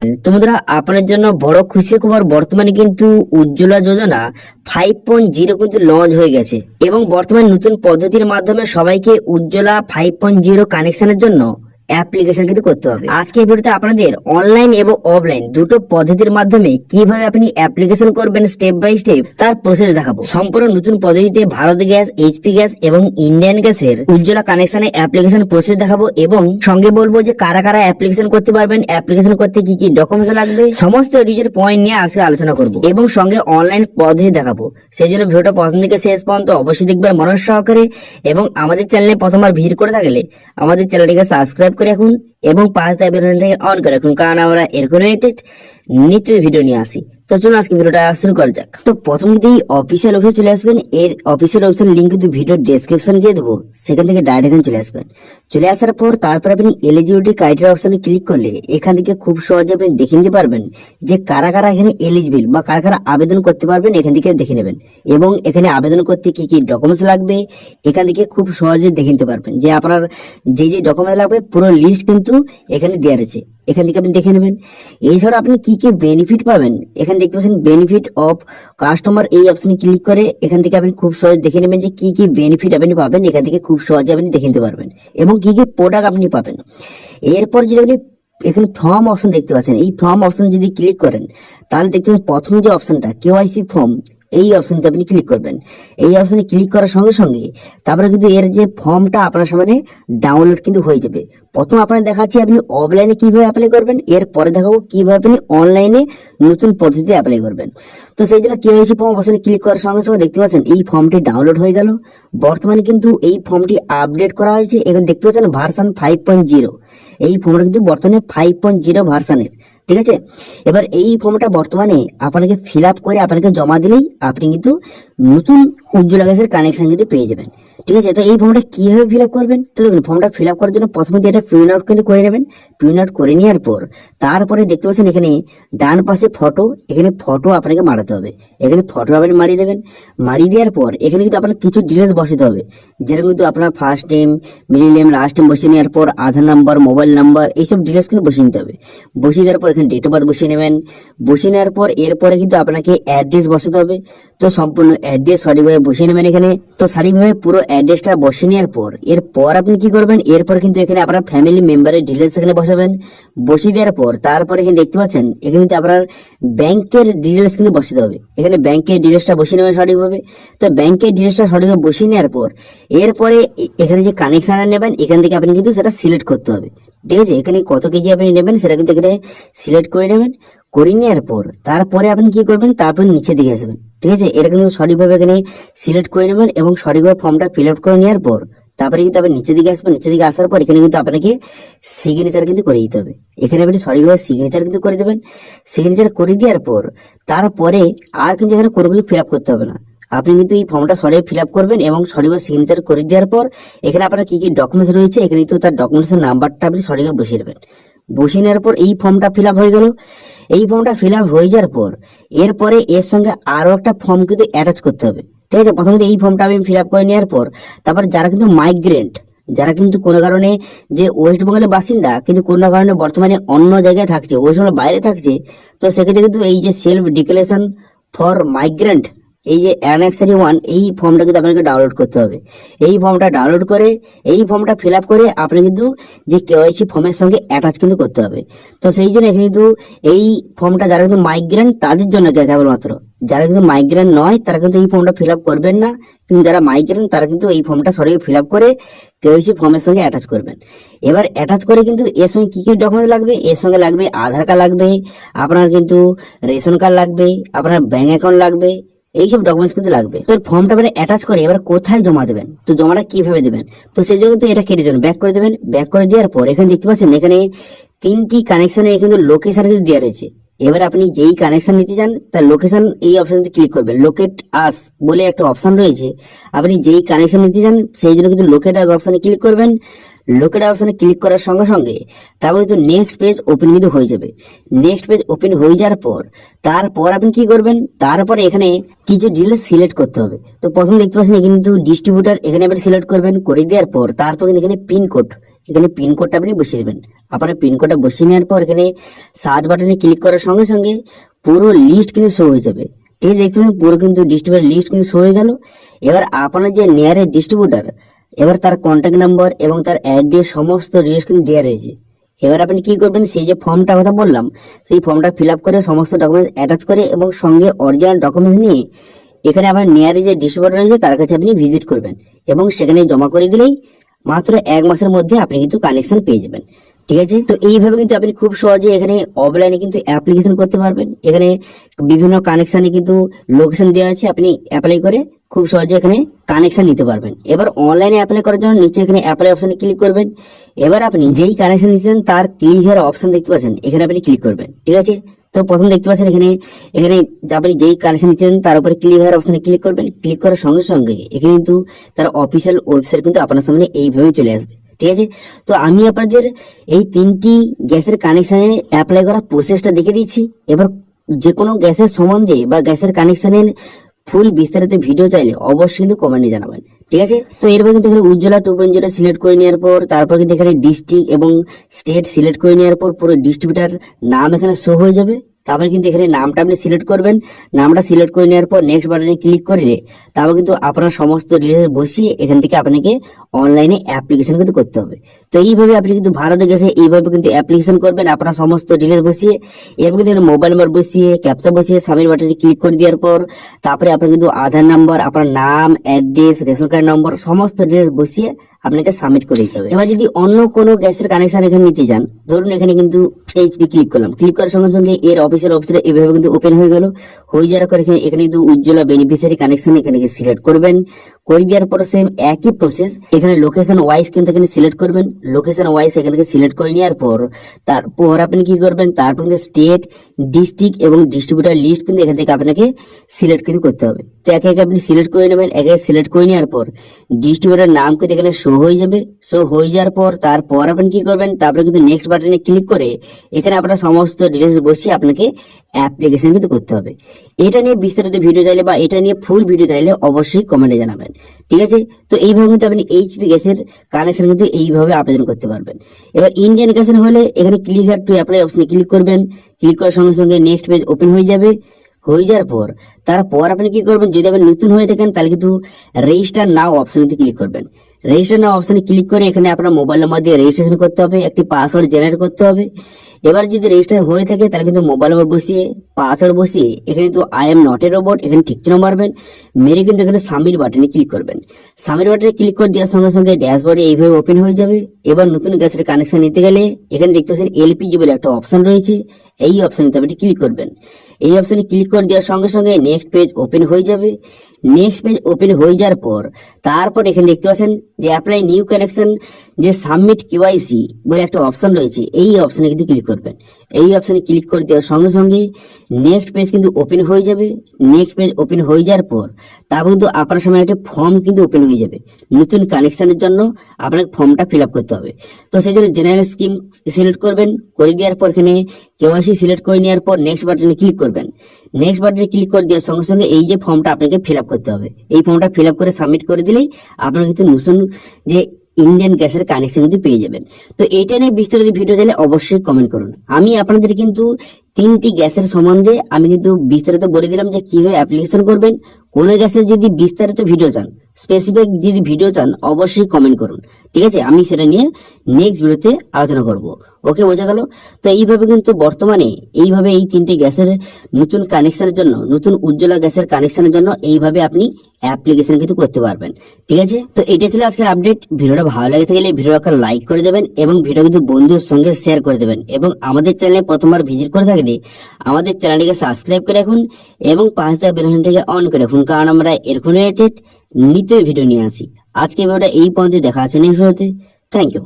তো বন্ধুরা, আপনার জন্য বড় খুশির খবর। বর্তমানে কিন্তু উজ্জ্বলা যোজনা 5.0 কিন্তু লঞ্চ হয়ে গেছে এবং বর্তমানে নতুন পদ্ধতির মাধ্যমে সবাইকে উজ্জ্বলা 5.0 কানেকশনের জন্য অ্যাপ্লিকেশন কিন্তু করতে হবে। আজকের ভিডিওতে আপনাদের অনলাইন এবং অফলাইন দুটো পদ্ধতির মাধ্যমে কিভাবে আপনি অ্যাপ্লিকেশন করবেন স্টেপ বাই স্টেপ তার প্রসেস দেখাবো। সম্পূর্ণ নতুন পদ্ধতিতে ভারত গ্যাস, এইচপি গ্যাস এবং ইন্ডিয়ান গ্যাসের উজ্জ্বলা কানেকশনে অ্যাপ্লিকেশন প্রসেস দেখাবো এবং সঙ্গে বলবো যে কারা কারা অ্যাপ্লিকেশন করতে পারবেন, অ্যাপ্লিকেশন করতে কি কি ডকুমেন্টস লাগবে, সমস্ত ডিটেল পয়েন্ট নিয়ে আজকে আলোচনা করব এবং সঙ্গে অনলাইন পদ্ধতি দেখাবো। সেই জন্য ভিডিওটা প্রথম থেকে শেষ পর্যন্ত অবশ্যই দেখবেন মনোযোগ সহকারে এবং আমাদের চ্যানেলে প্রথমবার ভিজিট করে থাকলে আমাদের চ্যানেলটিকে সাবস্ক্রাইব করে রাখুন এবং পাশে বেলআইকনটাকে অন করে রাখুন, কারণ আমরা এরকম রিলেটেড নিত্য ভিডিও নিয়ে আসি। তো চলুন আজকে ভিডিওটা শুরু করা যাক। তো প্রথম যদি অফিসিয়াল অফিসে চলে আসবেন, এর অফিসিয়াল অফিসের লিঙ্ক কিন্তু ভিডিও ডেসক্রিপশনে দিয়ে দেবো, সেখান থেকে ডাইরেক্ট এখানে চলে আসবেন। চলে আসার পর তারপর আপনি এলিজিবিলিটি ক্রাইটেরিয়া অপশনে ক্লিক করলে এখান থেকে খুব সহজে আপনি দেখে নিতে পারবেন যে কারা কারা এখানে এলিজিবল বা কারা কারা আবেদন করতে পারবেন, এখান থেকে দেখে নেবেন এবং এখানে আবেদন করতে কি কি ডকুমেন্টস লাগবে এখান থেকে খুব সহজে দেখে নিতে পারবেন যে আপনার যে যে ডকুমেন্ট লাগবে পুরো লিস্ট কিন্তু এখানে দেওয়া রয়েছে, এখান থেকে আপনি দেখে নেবেন। এছাড়া আপনি কি কি বেনিফিট পাবেন এখানে দেখতে পাচ্ছেন, বেনিফিট অফ কাস্টমার, এই অপশনে ক্লিক করে এখান থেকে আপনি খুব সহজে দেখে নেবেন যে কি কি বেনিফিট আপনি পাবেন, এখান থেকে খুব সহজে আপনি দেখে নিতে পারবেন এবং কি কি প্রোডাক্ট আপনি পাবেন। এরপর যদি আপনি এখানে ফর্ম অপশন দেখতে পাচ্ছেন, এই ফর্ম অপশন যদি ক্লিক করেন তাহলে দেখতে পাচ্ছেন প্রথম যে অপশনটা কেওয়াইসি ফর্ম, এই অপশনটা আপনি ক্লিক করবেন। এই অপশনে ক্লিক করার সঙ্গে সঙ্গে তারপরে কিন্তু এর যে ফর্মটা আপনার সামনে ডাউনলোড কিন্তু হয়ে যাবে। প্রথম আপনার দেখাচ্ছি আপনি অফলাইনে কিভাবে অ্যাপ্লাই করবেন, এরপরে দেখাবো কিভাবে আপনি অনলাইনে নতুন পদ্ধতিতে অ্যাপ্লাই করবেন। তো সেই জন্য কেওয়াইসি ফর্ম অপশনে ক্লিক করার সঙ্গে সঙ্গে দেখতে পাচ্ছেন এই ফর্মটি ডাউনলোড হয়ে গেল। বর্তমানে কিন্তু এই ফর্মটি আপডেট করা হয়েছে, এখন দেখতে পাচ্ছেন ভার্সন 5.0। এই ফর্মটা কিন্তু বর্তমানে 5.0 ভার্সনের, ঠিক আছে। এবার এই ফর্মটা বর্তমানে আপনাকে ফিল আপ করে আপনাকে জমা দিলেই আপনি কিন্তু নতুন উজ্জ্বলা গ্যাসের কানেকশন কিন্তু পেয়ে যাবেন, ঠিক আছে। তো এই ফর্মটা কিভাবে ফিল আপ করবেন, তো দেখুন ফর্মটা ফিল আপ করার জন্য প্রথমে এটা প্রিন্ট আউট কিন্তু করে নেবেন। প্রিন্ট আউট করে নেওয়ার পর তারপরে দেখতে পাচ্ছেন এখানে ডান পাশে ফটো, এখানে ফটো আপনাকে মারাতে হবে, এখানে ফটো আপনি মারিয়ে দেবেন। মারিয়ে দেওয়ার পর এখানে কিন্তু আপনার কিছু ডিটেলস বসাতে হবে, যেরকম কিন্তু আপনার first name, middle name, last name বসিয়ে নেওয়ার পর আধার নাম্বার, মোবাইল নাম্বার, এইসব ডিটেলস কিন্তু বসিয়ে নিতে হবে। বসিয়ে দেওয়ার পর এখানে ডেট অফ বার্থ বসিয়ে নেবেন। বসিয়ে নেওয়ার পর এরপরে কিন্তু আপনাকে অ্যাড্রেস বসাতে হবে। তো সম্পূর্ণ অ্যাড্রেস সঠিকভাবে বসিয়ে নেবেন এখানে। তো সঠিকভাবে পুরো অ্যাড্রেসটা বসিয়ে নেওয়ার পর এরপর আপনি কি করবেন, এরপর কিন্তু এখানে আপনার ফ্যামিলি মেম্বারের ডিটেলস এখানে বসাবেন। বসিয়ে দেওয়ার পর তারপরে এখানে দেখতে পাচ্ছেন এখানে কিন্তু আপনার ব্যাংকের ডিটেলস কিন্তু বসাতে হবে, এখানে ব্যাংকের ডিটেলসটা বসিয়ে নেবেন সঠিকভাবে। তো ব্যাংকের ডিটেলসটা সঠিকভাবে বসিয়ে নেওয়ার পর এরপরে এখানে যে কানেকশন নেবেন এখান থেকে আপনি কিন্তু সেটা সিলেক্ট করতে হবে, ঠিক আছে। এখানে কত কেজি আপনি নেবেন সেটা কিন্তু এখানে সিলেক্ট করে নেবেন। করে নেওয়ার পর তারপরে আপনি কি করবেন, তারপর নিচে দিকে আসবেন, ঠিক আছে। এটা কিন্তু সঠিকভাবে এখানে সিলেক্ট করে নেবেন এবং সঠিকভাবে ফর্মটা ফিল আউট করে নেওয়ার পর তারপরে কিন্তু আপনি নিচে দিকে আসবেন। নিচে দিকে আসার পর এখানে কিন্তু আপনাকে সিগনেচার কিন্তু করে দিতে হবে, এখানে আপনি সঠিকভাবে সিগনেচার কিন্তু করে দেবেন। সিগনেচার করে দেওয়ার পর তারপরে আর কিন্তু এখানে কোনো কিছু ফিল আপ করতে হবে না, আপনি কিন্তু এই ফর্মটা সঠিক ফিল আপ করবেন এবং সঠিকভাবে সিগনেচার করে দেওয়ার পর এখানে আপনার কি কি ডকুমেন্টস রয়েছে এখানে কিন্তু তার ডকুমেন্টসের নাম্বারটা আপনি সঠিকভাবে বসিয়ে দেবেন। বসিয়ে নেওয়ার পর এই ফর্মটা ফিল আপ হয়ে গেল। এই ফর্মটা ফিল আপ হয়ে যাওয়ার পর এরপরে এর সঙ্গে আরো একটা ফর্ম কিন্তু অ্যাটাচ করতে হবে, ঠিক আছে। প্রথমে এই ফর্মটা আমি ফিল আপ করে নেওয়ার পর তারপর যারা কিন্তু মাইগ্রেন্ট, যারা কিন্তু কোনো কারণে যে ওয়েস্ট বেঙ্গলের বাসিন্দা কিন্তু কোনো কারণে বর্তমানে অন্য জায়গায় থাকছে, ওয়েস্ট বেঙ্গলের বাইরে থাকছে, তো সেক্ষেত্রে কিন্তু এই যে সেলফ ডিক্লারেশন ফর মাইগ্রেন্ট, এই যে অ্যানেক্সারি 1, এই ফর্মটা কিন্তু আপনাকে ডাউনলোড করতে হবে। এই ফর্মটা ডাউনলোড করে এই ফর্মটা ফিল আপ করে আপনি কিন্তু যে কেওয়াইসি ফর্মের সঙ্গে অ্যাটাচ কিন্তু করতে হবে। তো সেই জন্য এখানে কিন্তু এই ফর্মটা যারা কিন্তু মাইগ্রেন্ট তাদের জন্য কেবলমাত্র, যারা কিন্তু মাইগ্রেন্ট নয় তারা কিন্তু এই ফর্মটা ফিল আপ করবেন না, কিন্তু যারা মাইগ্রেন্ট তারা কিন্তু এই ফর্মটা সঠিক ফিল আপ করে কেওয়াইসি ফর্মের সঙ্গে অ্যাটাচ করবেন। এবার অ্যাটাচ করে কিন্তু এর সঙ্গে কি কি ডকুমেন্ট লাগবে, এর সঙ্গে লাগবে আধার কার্ড লাগবে, আপনার কিন্তু রেশন কার্ড লাগবে, আপনার ব্যাংক অ্যাকাউন্ট লাগবে, এইসব ডকুমেন্টস কিন্তু লাগবে। তো ফর্মটা মানে অ্যাটাচ করে এবার কোথায় জমা দেবেন, তো জমাটা কিভাবে দেবেন, তো সেই জন্য কিন্তু এটা কেটে দেবেন, ব্যাক করে দেবেন। ব্যাক করে দেওয়ার পর এখানে দেখতে পাচ্ছেন এখানে 3টি কানেকশনে কিন্তু লোকেশন কিন্তু দেওয়া রয়েছে। এবার আপনি যেই কানেকশন নিতে চান তার লোকেশন এই অপশনতে ক্লিক করবেন। লোকেট আস বলে একটা অপশন রয়েছে, আপনি যেই কানেকশন নিতে চান সেই জন্য কিন্তু লোকেট আস অপশনে ক্লিক করবেন। লোকেট অপশনে ক্লিক করার সঙ্গে সঙ্গে তারপর কিন্তু নেক্সট পেজ ওপেন কিন্তু হয়ে যাবে। নেক্সট পেজ ওপেন হয়ে যাওয়ার পর তারপর আপনি কি করবেন, তারপরে এখানে কিছু ডিটেলস সিলেক্ট করতে হবে। তো প্রথম দেখতে পাচ্ছেন কিন্তু ডিস্ট্রিবিউটার, এখানে আপনি সিলেক্ট করবেন। করে দেওয়ার পর তারপর কিন্তু এখানে পিন কোড, এখানে পিনকোডটা আপনি বসিয়ে দেবেন। আপনার পিনকোডটা বসিয়ে নেওয়ার পর এখানে সার্চ বাটনে ক্লিক করার সঙ্গে সঙ্গে পুরো লিস্ট কিন্তু শো হয়ে যাবে। ঠিক আছে, দেখতে পুরো কিন্তু ডিস্ট্রিবিউটার লিস্ট কিন্তু শো হয়ে গেল। এবার আপনার যে নিয়ারেস্ট ডিস্ট্রিবিউটার, এবার তার কন্ট্যাক্ট নাম্বার এবং তার অ্যাড্রেস সমস্ত ডিটেলস কিন্তু দেওয়া রয়েছে। এবার আপনি কি করবেন, সেই যে ফর্মটা কথা বললাম সেই ফর্মটা ফিল আপ করে সমস্ত ডকুমেন্টস অ্যাটাচ করে এবং সঙ্গে অরিজিনাল ডকুমেন্টস নিয়ে এখানে আপনার নিয়ারে যে ডিস্ট্রিবিউটর রয়েছে তার কাছে আপনি ভিজিট করবেন এবং সেখানে জমা করে দিলেই মাত্র 1 মাসের মধ্যে আপনি কিন্তু কানেকশন পেয়ে যাবেন। ঠিক আছে, তো এইভাবে কিন্তু আপনি খুব সহজে এখানে অফলাইনে কিন্তু অ্যাপ্লিকেশন করতে পারবেন। এখানে বিভিন্ন কানেকশনে কিন্তু লোকেশন দেওয়া আছে, আপনি অ্যাপ্লাই করে খুব সহজে এখানে কানেকশন নিতে পারবেন। এবার অনলাইনে অ্যাপ্লাই করার জন্য নিচে এখানে অ্যাপ্লাই অপশনে ক্লিক করবেন। এবার আপনি যেই কানেকশন নিচ্ছেন তার ক্লিক হেয়ার অপশন দেখতে পাচ্ছেন, এখানে আপনি ক্লিক করবেন। ঠিক আছে, তো প্রথম দেখতে পাচ্ছেন এখানে এখানে আপনি যেই কানেকশন নিচ্ছেন তার উপরে ক্লিক হেয়ার অপশনে ক্লিক করবেন। ক্লিক করার সঙ্গে সঙ্গে এখানে কিন্তু তার অফিসিয়াল ওয়েবসাইট কিন্তু আপনার সামনে এইভাবে চলে আসবে। ঠিক আছে, তো আমি আপনাদের এই 3টি গ্যাসের কানেকশনের অ্যাপ্লাই করার প্রসেসটা দেখে দিচ্ছি। এবার যে কোনো গ্যাসের সম্বন্ধে বা গ্যাসের কানেকশনের ফুল বিস্তারিত ভিডিও চাইলে অবশ্যই কিন্তু কমেন্টে জানাবেন। ঠিক আছে, তো এরপর কিন্তু এখানে উজ্জ্বলা 2.0 সিলেক্ট করে নেওয়ার পর তারপর কিন্তু এখানে ডিস্ট্রিক্ট এবং স্টেট সিলেক্ট করে নেওয়ার পর পুরো ডিস্ট্রিবিউটার নাম এখানে শো হয়ে যাবে। তারপরে কিন্তু এখানে নামটা আপনি সিলেক্ট করবেন। নামটা সিলেক্ট করে নেওয়ার পর নেক্সট বাটনে ক্লিক করলে তারপর কিন্তু আপনার সমস্ত ডিটেলস বসিয়ে এখান থেকে আপনাকে অনলাইনে অ্যাপ্লিকেশন কিন্তু করতে হবে। তো এইভাবে আপনি কিন্তু ভারতে গেছে এইভাবে কিন্তু অ্যাপ্লিকেশন করবেন আপনার সমস্ত ডিটেলস বসিয়ে। এরপর কিন্তু মোবাইল নাম্বার বসিয়ে ক্যাপচা বসিয়ে সাবমিট বাটনে ক্লিক করে দেওয়ার পর তারপরে আপনার কিন্তু আধার নাম্বার, আপনার নাম, অ্যাড্রেস, রেশন কার্ড নম্বর সমস্ত ডিটেলস বসিয়ে আপনাকে সাবমিট করে দিতে হবে। এবার যদি অন্য কোনো গ্যাসের কানেকশন এখানে নিতে যান, ধরুন এখানে কিন্তু এইচপি ক্লিক করলাম, ক্লিক করার সঙ্গে সঙ্গে এর অফিসিয়াল ওয়েবসাইট এভাবে কিন্তু ওপেন হয়ে গেল। হয়ে যাওয়ার পর এখানে কিন্তু উজ্জ্বলা বেনিফিশিয়ারি কানেকশন এখানে সিলেক্ট করবেন। করে দেওয়ার পর সেম একই প্রসেস এখানে লোকেশন ওয়াইজ কিন্তু এখানে সিলেক্ট করবেন। লোকেশন ওয়াইজ এখান থেকে সিলেক্ট করে নেওয়ার পর তারপর আপনি কি করবেন, তারপর কিন্তু স্টেট, ডিস্ট্রিক্ট এবং ডিস্ট্রিবিউটার লিস্ট কিন্তু এখান থেকে আপনাকে সিলেক্ট কিন্তু করতে হবে। তো একে একে আপনি সিলেক্ট করে নেবেন। একে সিলেক্ট করে নেওয়ার পর ডিস্ট্রিবিউটার নাম কিন্তু এখানে শো হয়ে যাবে। শো হয়ে যাওয়ার পর তারপর আপনি কি করবেন, তারপরে কিন্তু নেক্সট বাটনে ক্লিক করে এখানে আপনার সমস্ত ডিটেলস বসিয়ে আপনাকে অ্যাপ্লিকেশন কিন্তু করতে হবে। এটা নিয়ে বিস্তারিত ভিডিও চাইলে বা এটা নিয়ে ফুল ভিডিও চাইলে অবশ্যই কমেন্টে জানাবেন। ঠিক আছে, তো এইভাবে কিন্তু আপনি এইচপি গ্যাসের কানেকশন কিন্তু এইভাবে আবেদন করতে পারবেন। এবার ইন্ডিয়ান গ্যাসের হলে এখানে ক্লিক হেয়ার টু অ্যাপ্লাই অপশনে ক্লিক করবেন। ক্লিক করার সঙ্গে সঙ্গে নেক্সট পেজ ওপেন হয়ে যাবে। হয়ে যাওয়ার পর তারপর আপনি কি করবেন, যদি আপনি নতুন হয়ে থাকেন তাহলে কিন্তু রেজিস্টার নাও অপশনে ক্লিক করবেন। রেজিস্টার নাও অপশনে ক্লিক করে এখানে আপনার মোবাইল নাম্বার দিয়ে রেজিস্ট্রেশন করতে হবে, একটি পাসওয়ার্ড জেনারেট করতে হবে। এবার যদি রেজিস্টার হয়ে থাকে তাহলে কিন্তু মোবাইল নাম্বার বসিয়ে পাসওয়ার্ড বসিয়ে এখানে কিন্তু I am not a robot এখানে ঠিক চিহ্ন মারবেন। মেরে কিন্তু এখানে সাবমিট বাটনে ক্লিক করবেন। সাবমিট বাটনে ক্লিক করে দেওয়ার সঙ্গে সঙ্গে ড্যাশবোর্ডে এইভাবে ওপেন হয়ে যাবে। এবার নতুন গ্যাসের কানেকশন নিতে গেলে এখানে দেখতে পাচ্ছেন এলপিজি বলে একটা অপশন রয়েছে, এই অপশনে আপনি ক্লিক করবেন। এই অপশনে ক্লিক করে দেওয়ার সঙ্গে সঙ্গে নেক্সট পেজ ওপেন হয়ে যাবে। নেক্সট পেজ ওপেন হয়ে যাওয়ার পর তারপর এখানে দেখতে পাচ্ছেন যে অ্যাপ্লাই নিউ কানেকশন, যে সাবমিট কেওয়াইসি বলে একটা অপশন রয়েছে, এই অপশনে কিন্তু ক্লিক করবেন। এই অপশনে ক্লিক করে দেওয়ার সঙ্গে সঙ্গে নেক্সট পেজ কিন্তু ওপেন হয়ে যাবে। নেক্সট পেজ ওপেন হয়ে যাওয়ার পর তারপর কিন্তু আপনার সামনে একটা ফর্ম কিন্তু ওপেন হয়ে যাবে। নতুন কানেকশনের জন্য আপনাকে ফর্মটা ফিল আপ করতে হবে। তো সেই জন্য জেনারেল স্কিম সিলেক্ট করবেন। করে দেওয়ার পর এখানে কেওয়াইসি সিলেক্ট করে নেওয়ার পর নেক্সট বাটনে ক্লিক করবেন। নেক্সট বাটনে ক্লিক করে দেওয়ার সঙ্গে সঙ্গে এই যে ফর্মটা আপনাকে ফিল আপ করতে হবে, এই ফর্মটা ফিল আপ করে সাবমিট করে দিলেই আপনার কিন্তু নতুন যে ইন্ডিয়ান গ্যাসের কানেকশন কিন্তু পেয়ে যাবেন। তো এইটা নিয়ে বিস্তারিত ভিডিও চাইলে অবশ্যই কমেন্ট করুন। আমি আপনাদের কিন্তু 3টি গ্যাসের সম্বন্ধে আমি কিন্তু বিস্তারিত বলে দিলাম যে কিভাবে অ্যাপ্লিকেশন করবেন। কোনো গ্যাসের যদি বিস্তারিত ভিডিও চান, স্পেসিফিক যদি ভিডিও চান অবশ্যই কমেন্ট করুন। ঠিক আছে, আমি সেটা নিয়ে নেক্সট ভিডিওতে আলোচনা করব। ওকে, বোঝা গেল? তো এইভাবে কিন্তু বর্তমানে এইভাবে এই 3টি গ্যাসের নতুন কানেকশনের জন্য, নতুন উজ্জ্বলা গ্যাসের কানেকশনের জন্য এইভাবে আপনি অ্যাপ্লিকেশন কিন্তু করতে পারবেন। ঠিক আছে, তো এটা ছিল আজকের আপডেট। ভিডিওটা ভালো লাগে থাকলে ভিডিওটা লাইক করে দেবেন এবং ভিডিও কিন্তু বন্ধুদের সঙ্গে শেয়ার করে দেবেন। এবং আমাদের চ্যানেলে প্রথমবার ভিজিট করে থাকলে আমাদের চ্যানেলটিকে সাবস্ক্রাইব করে রাখুন এবং পাশে থাকা বেল আইকনটিকে অন করে রাখুন, কারণ আমরা এরকম রিলেটেড নিত্য ভিডিও নিয়ে আসি। আজকে ভিডিওটা এই পর্যন্ত, দেখা আছে নেক্সট ভিডিওতে। Thank you.